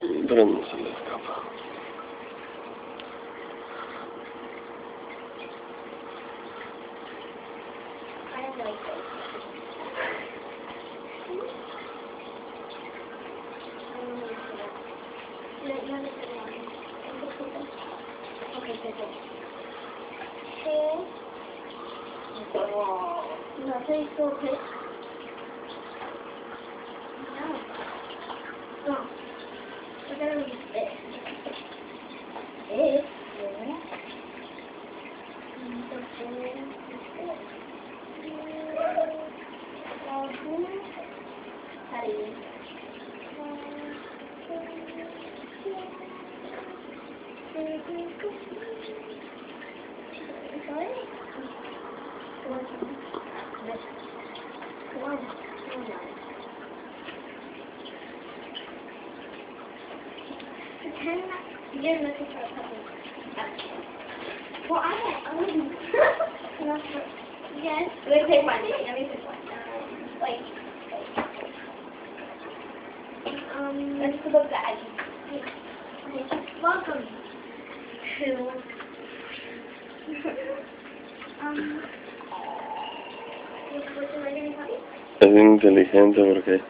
Pero no se le escapa. No se disculpe. No. What are we this? This. You're looking for something. Well, yes. Let me take one. Let me take one. Wait. Let's put up the edge. Welcome to Es inteligente porque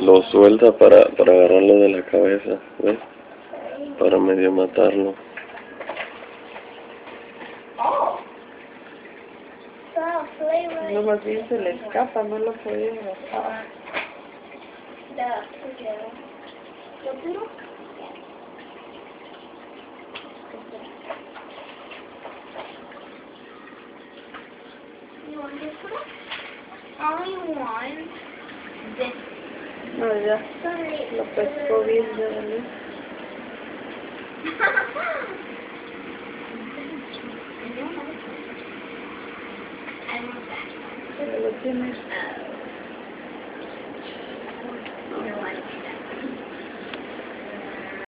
lo suelta para agarrarlo de la cabeza, ¿ves? Para medio matarlo. No, más bien se le escapa, no lo puede agarrar. Only one. This. No, ya. Lo pescó bien, ya vale. Ya lo tienes.